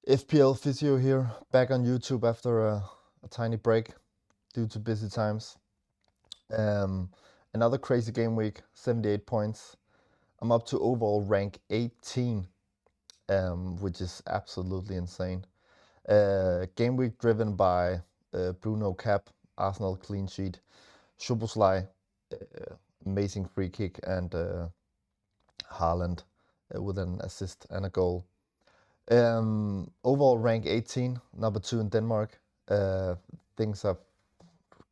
FPL Physio here, back on YouTube after a tiny break due to busy times. Um, Another crazy game week, 78 points. I'm up to overall rank 18, which is absolutely insane. Game week driven by Bruno Cap, Arsenal clean sheet, Szoboszlai, amazing free kick, and Haaland with an assist and a goal. Overall rank 18, number 2 in Denmark. Things are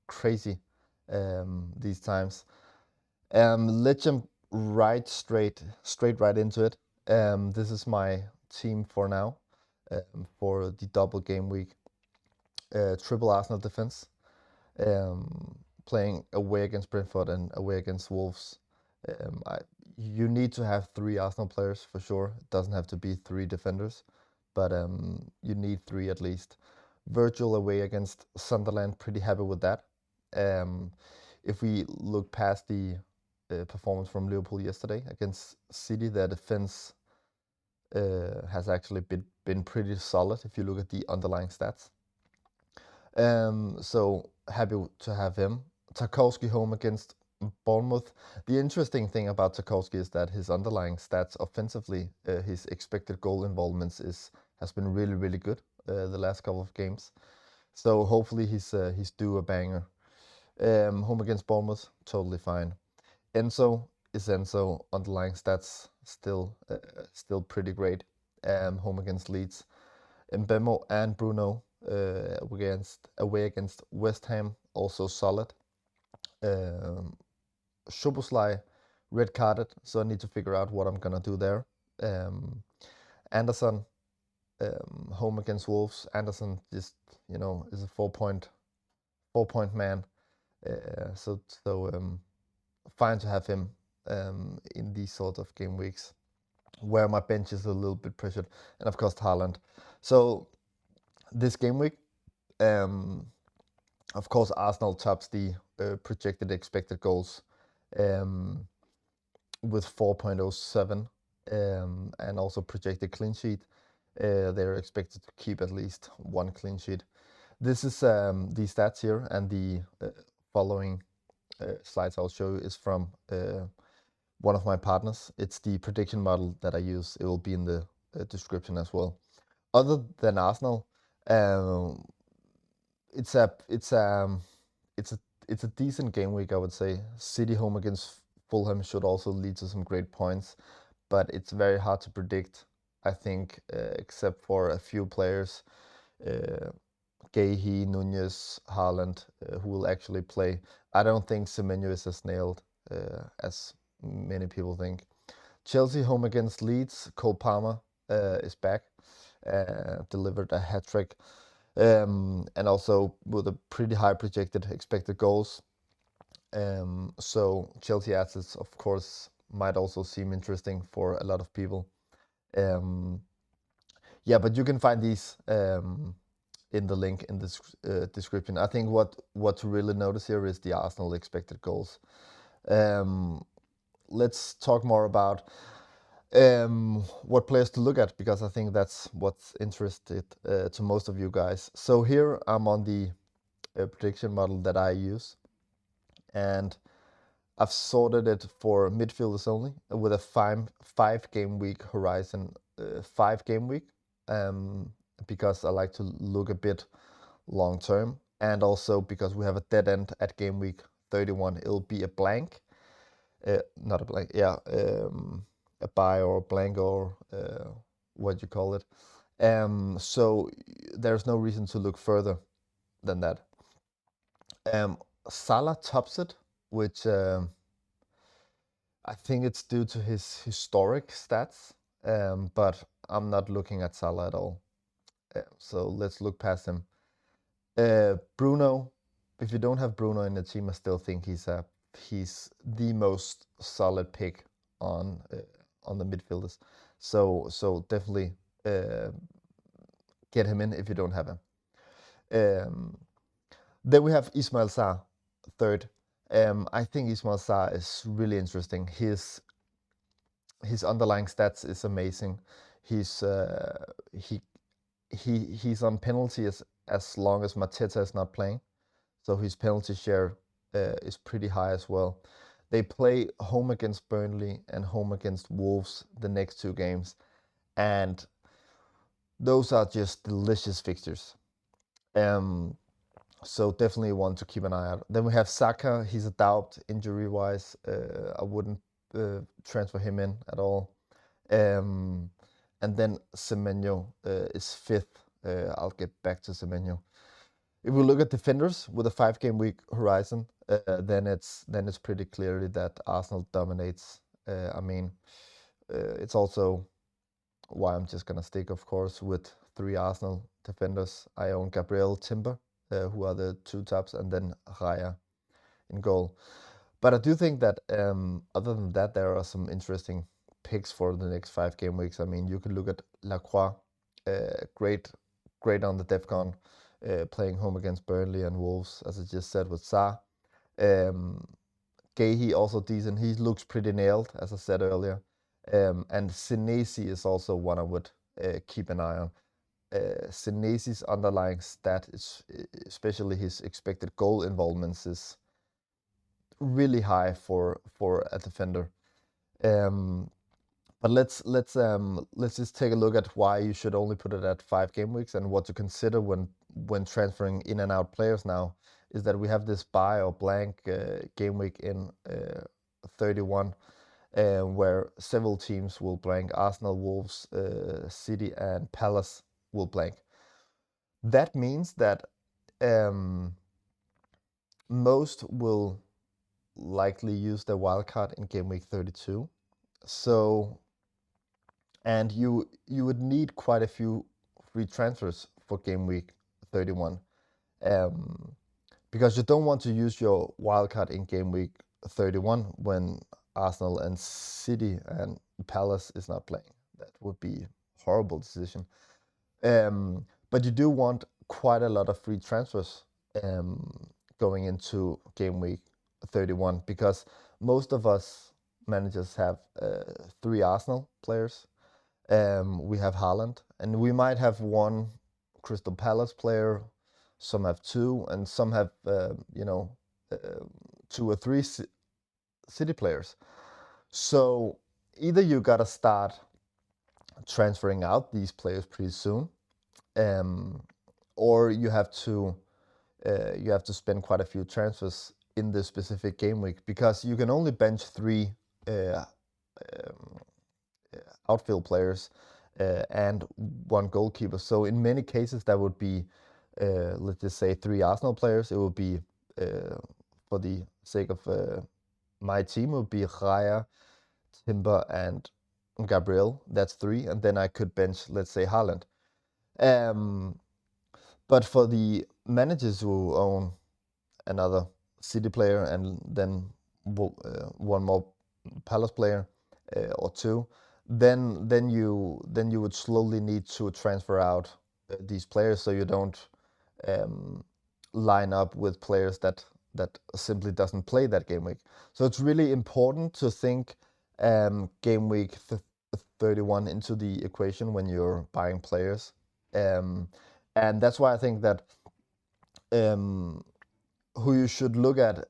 crazy these times. Let's jump straight right into it. This is my team for now, for the double game week. Triple Arsenal defense, playing away against Brentford and away against Wolves. You need to have 3 Arsenal players for sure. It doesn't have to be 3 defenders, but you need 3 at least. Virgil away against Sunderland, pretty happy with that. If we look past the performance from Liverpool yesterday against City, their defense has actually been pretty solid if you look at the underlying stats. So happy to have him. Tarkowski home against Bournemouth. The interesting thing about Tarkowski is that his underlying stats offensively, his expected goal involvements has been really good the last couple of games. So hopefully he's due a banger. Home against Bournemouth, totally fine. Enzo is Enzo. Underlying stats still pretty great. Home against Leeds. Mbemo and Bruno away against West Ham, also solid. Szoboszlai red carded, so I need to figure out what I'm gonna do there. Anderson home against Wolves. Anderson just is a 4-point man. So fine to have him in these sort of game weeks where my bench is a little bit pressured, and of course Haaland. So this game week, of course Arsenal tops the projected expected goals with 4.07, and also projected clean sheet. They're expected to keep at least 1 clean sheet. This is the stats here, and the following slides I'll show you is from one of my partners. It's the prediction model that I use. It will be in the description as well. Other than Arsenal, it's a decent game week, I would say. City home against Fulham should also lead to some great points, but it's very hard to predict, I think, except for a few players. Guehi, Nunez, Haaland, who will actually play. I don't think Semenyo is as nailed as many people think. Chelsea home against Leeds. Cole Palmer is back, delivered a hat-trick, and also with a pretty high projected expected goals. So Chelsea assets, of course, might also seem interesting for a lot of people. Yeah, but you can find these in the link in the description. I think what to really notice here is the Arsenal expected goals. Let's talk more about what players to look at, because I think that's what's interested to most of you guys. So here I'm on the prediction model that I use, and I've sorted it for midfielders only with a five game week horizon, 5 game week, because I like to look a bit long term, and also because we have a dead end at game week 31. It'll be a blank, not a blank, yeah, a buy or a blank, or what you call it. So there's no reason to look further than that. Salah tops it, which I think it's due to his historic stats, but I'm not looking at Salah at all. So let's look past him. Bruno, if you don't have Bruno in the team, I still think he's the most solid pick on the midfielders. So definitely get him in if you don't have him. Then we have Ismail Sarr, third. I think Ismail Sarr is really interesting. His underlying stats is amazing. He he's on penalty as long as Mateta is not playing, so his penalty share is pretty high as well. They play home against Burnley and home against Wolves the next 2 games, and those are just delicious fixtures. Um, so definitely one to keep an eye out. Then we have Saka. He's a doubt injury wise. I wouldn't transfer him in at all. Um, and then Semenyo is fifth. I'll get back to Semenyo. If we look at defenders with a 5-game week horizon, then it's pretty clearly that Arsenal dominates. I mean, it's also why I'm just gonna stick, of course, with 3 Arsenal defenders. I own Gabriel, Timber, who are the 2 tops, and then Raya in goal. But I do think that other than that, there are some interesting picks for the next 5-game weeks. I mean, you could look at Lacroix, great on the DEFCON, playing home against Burnley and Wolves, as I just said with Sa. Gahey also decent. He looks pretty nailed, as I said earlier. And Senesi is also one I would keep an eye on. Senesi's underlying stat, is, especially his expected goal involvements, is really high for a defender. But let's just take a look at why you should only put it at 5-game weeks and what to consider when transferring in and out players. Now is that we have this buy or blank game week in 31, where several teams will blank. Arsenal, Wolves, City, and Palace will blank. That means that most will likely use their wildcard in game week 32. So, and you would need quite a few free transfers for game week 31, because you don't want to use your wildcard in game week 31 when Arsenal and City and Palace is not playing. That would be a horrible decision. But you do want quite a lot of free transfers going into game week 31, because most of us managers have 3 Arsenal players. We have Haaland, and we might have 1 Crystal Palace player. Some have 2, and some have 2 or 3 City players. So either you gotta start transferring out these players pretty soon, or you have to spend quite a few transfers in this specific game week, because you can only bench 3 outfield players and 1 goalkeeper. So in many cases, that would be, let's just say, 3 Arsenal players. It would be, for the sake of my team, it would be Raya, Timber, and Gabriel. That's 3, and then I could bench, let's say, Haaland. But for the managers who own another City player and then 1 more Palace player or 2, then you would slowly need to transfer out these players, so you don't line up with players that simply doesn't play that game week. So it's really important to think game week 31 into the equation when you're buying players, and that's why I think that who you should look at,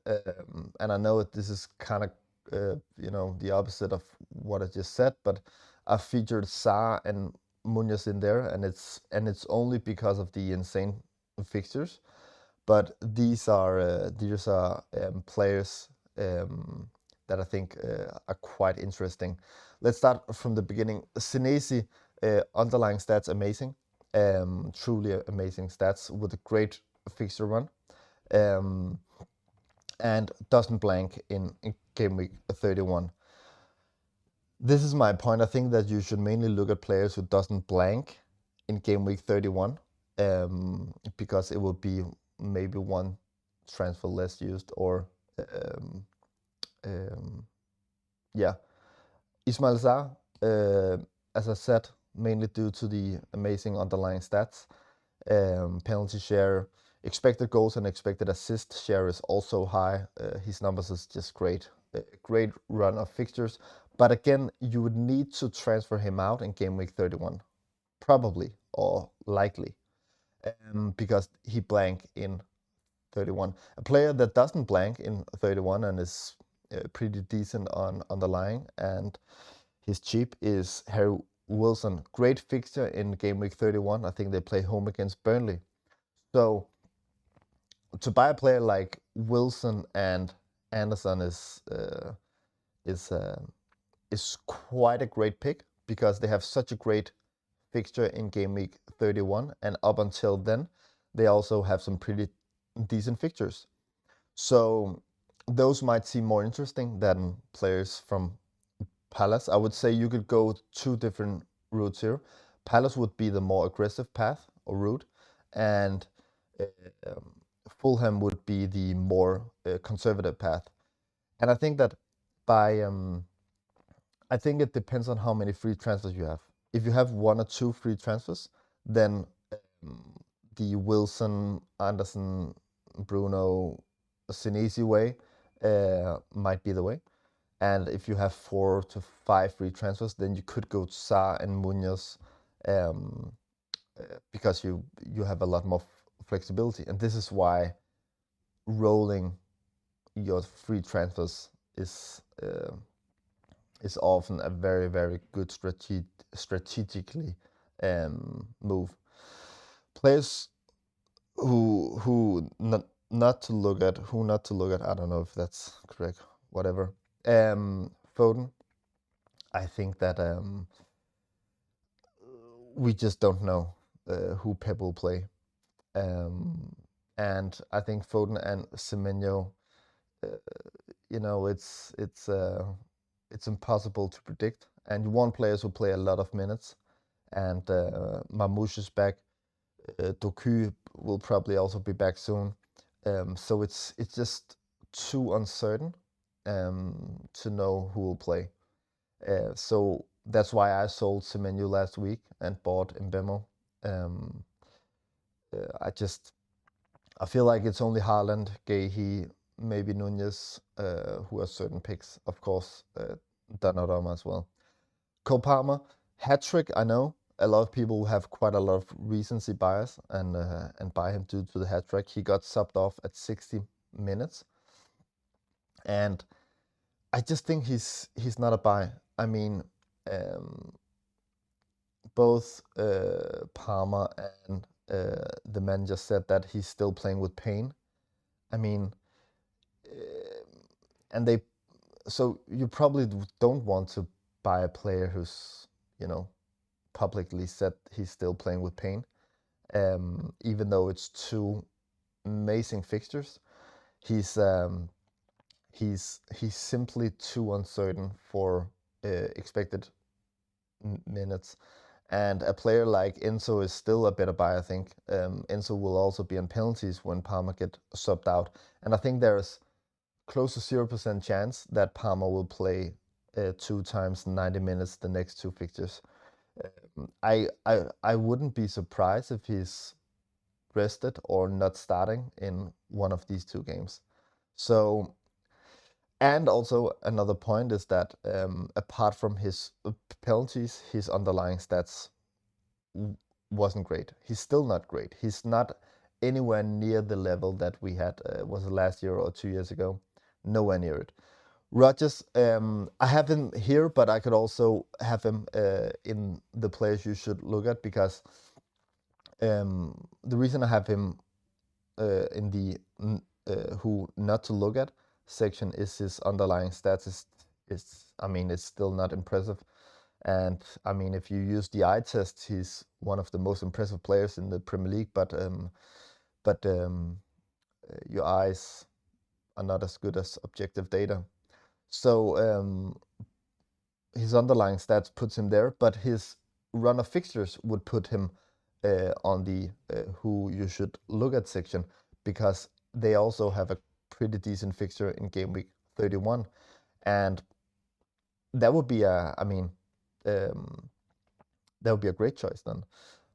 and I know this is kind of the opposite of what I just said, but I featured Sa and Munoz in there, and it's only because of the insane fixtures. But these are players that I think are quite interesting. Let's start from the beginning. Senesi, underlying stats amazing, truly amazing stats with a great fixture run, and doesn't blank in game week 31. This is my point. I think that you should mainly look at players who doesn't blank in game week 31, because it will be maybe 1 transfer less used, or Ismail Sarr, as I said, mainly due to the amazing underlying stats. Penalty share, expected goals and expected assist share is also high. His numbers is just great. Great run of fixtures. But again, you would need to transfer him out in game week 31. Probably. or likely, because he blank in 31. A player that doesn't blank in 31 and is pretty decent on underlying and he's cheap is Harry Wilson. Great fixture in game week 31. I think they play home against Burnley. So to buy a player like Wilson and Anderson is quite a great pick because they have such a great fixture in game week 31, and up until then, they also have some pretty decent fixtures. So those might seem more interesting than players from Palace. I would say you could go two different routes here. Palace would be the more aggressive path or route, and um, Fulham would be the more conservative path. And I think that by I think it depends on how many free transfers you have. If you have one or two free transfers, then um, the Wilson, Anderson, Bruno, Sinisi way might be the way. And if you have 4 to 5 free transfers, then you could go to Sa and Munoz um, because you have a lot more flexibility. And this is why rolling your free transfers is often a very, very good strategically move. Players who not to look at, I don't know if that's correct, whatever. Foden, I think that we just don't know who Pep will play. And I think Foden and Semenyo, it's impossible to predict. And you want players who play a lot of minutes. And Mamouche is back. Doku will probably also be back soon. So it's just too uncertain to know who will play. So that's why I sold Semenyo last week and bought Mbemo. I feel like it's only Haaland, Guehi, maybe Nunez, who are certain picks. Of course, Donnarumma as well. Cole Palmer, hat-trick, I know. A lot of people have quite a lot of recency bias and buy him due to the hat-trick. He got subbed off at 60 minutes. And I just think he's not a buy. I mean, both Palmer and the man just said that he's still playing with pain. I mean, and so you probably don't want to buy a player who's, publicly said he's still playing with pain, even though it's two amazing fixtures. He's simply too uncertain for expected minutes. And a player like Enzo is still a better buy, I think. Enzo will also be on penalties when Palmer get subbed out. And I think there's close to 0% chance that Palmer will play 2 times 90 minutes the next two fixtures. I wouldn't be surprised if he's rested or not starting in one of these two games. So, and also another point is that apart from his penalties, his underlying stats wasn't great. He's still not great. He's not anywhere near the level that we had, was it last year or 2 years ago? Nowhere near it. Rodgers, I have him here, but I could also have him in the players you should look at because the reason I have him in the who not to look at section is his underlying stats it's still not impressive. And I mean, if you use the eye test, he's one of the most impressive players in the Premier League, but your eyes are not as good as objective data. So his underlying stats puts him there, but his run of fixtures would put him on the who you should look at section because they also have a pretty decent fixture in game week 31, and that would be that would be a great choice then.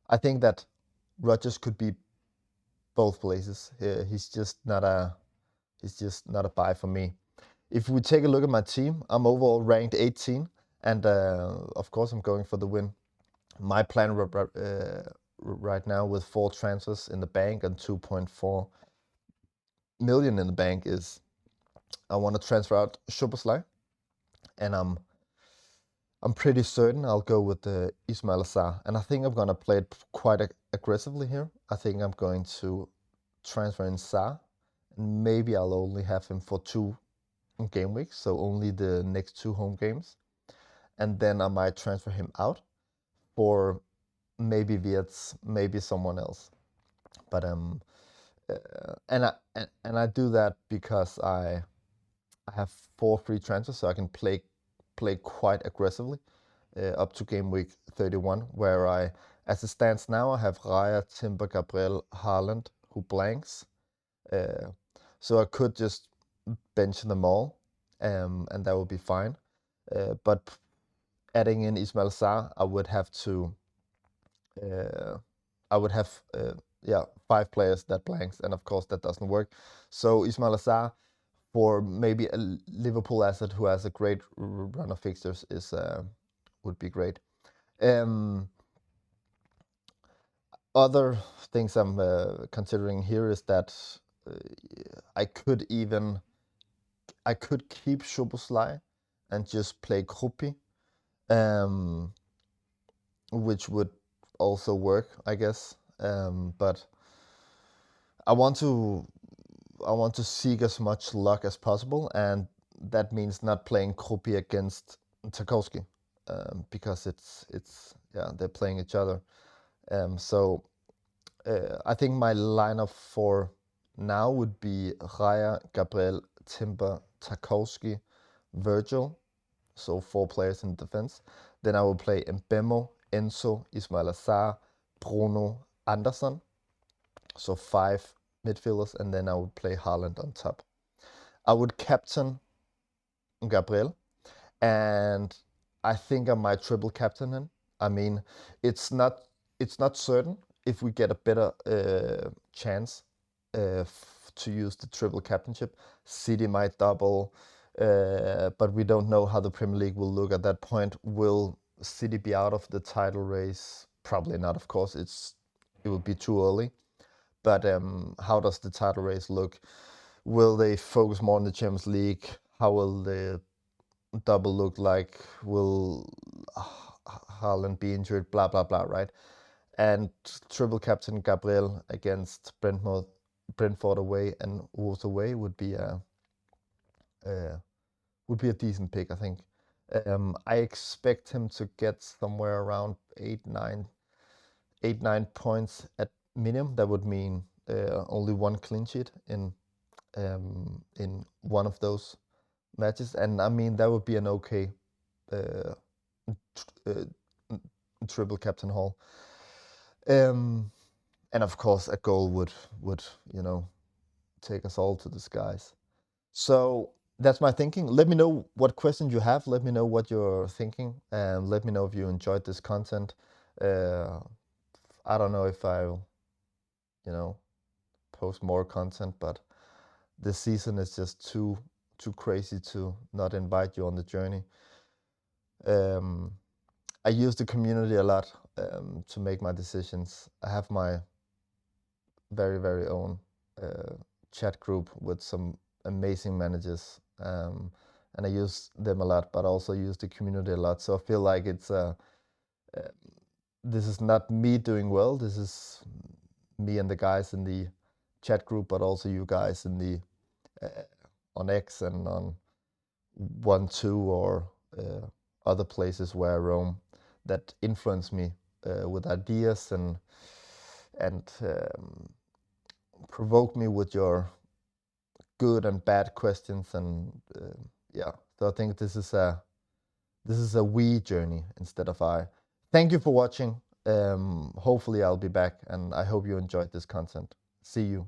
I think that Rodgers could be both places. He's just not a buy for me. If we take a look at my team, I'm overall ranked 18, and of course I'm going for the win. My plan right now with 4 transfers in the bank and 2.4 million in the bank is I want to transfer out Szoboszlai, and I'm pretty certain I'll go with the Ismail Assar, and I think I'm gonna play it quite aggressively here. I think I'm going to transfer in Sa, and maybe I'll only have him for 2 game weeks, so only the next 2 home games, and then I might transfer him out for maybe Wirtz, maybe someone else. But and I do that because I have 4 free transfers, so I can play quite aggressively up to game week 31, where as it stands now, I have Raya, Timber, Gabriel, Haaland, who blanks. So I could just bench them all, and that would be fine. But adding in Ismail Sarr, I would have 5 players that blanks, and of course that doesn't work. So Ismail Sarr, for maybe a Liverpool asset who has a great run of fixtures, would be great. Other things I'm considering here is that I could keep Szoboszlai and just play Kruppi, which would also work, I guess. But I want to seek as much luck as possible, and that means not playing Kruppi against Tarkowski, because they're playing each other. So I think my lineup for now would be Raya, Gabriel, Timber, Tarkowski, Virgil, so 4 players in defense. Then I will play Mbemo, Enzo, Ismail Assar, Bruno, Anderson, so 5 midfielders, and then I would play Haaland on top. I would captain Gabriel, and I think I might triple captain him. I mean, it's not certain if we get a better chance to use the triple captainship. City might double, but we don't know how the Premier League will look at that point. Will City be out of the title race? Probably not, of course. It would be too early. But how does the title race look? Will they focus more on the Champions League? How will the double look like? Will Haaland be injured? Blah, blah, blah, right? And triple captain Gabriel against Brentford away and Wolves away would be a decent pick, I think. I expect him to get somewhere around 8-9 points at minimum. That would mean only 1 clean sheet in one of those matches, and I mean that would be an okay triple captain haul. And of course, a goal would take us all to the skies. So that's my thinking. Let me know what questions you have. Let me know what you're thinking, and let me know if you enjoyed this content. I don't know if I'll, post more content, but this season is just too crazy to not invite you on the journey. I use the community a lot to make my decisions. I have my very, very own chat group with some amazing managers, and I use them a lot, but I also use the community a lot. So I feel like this is not me doing well. This is me and the guys in the chat group, but also you guys in the on X and on 1-2 or other places where I roam that influence me with ideas and provoke me with your good and bad questions, and so I think this is a we journey instead of I. Thank you for watching. Hopefully I'll be back, and I hope you enjoyed this content. See you.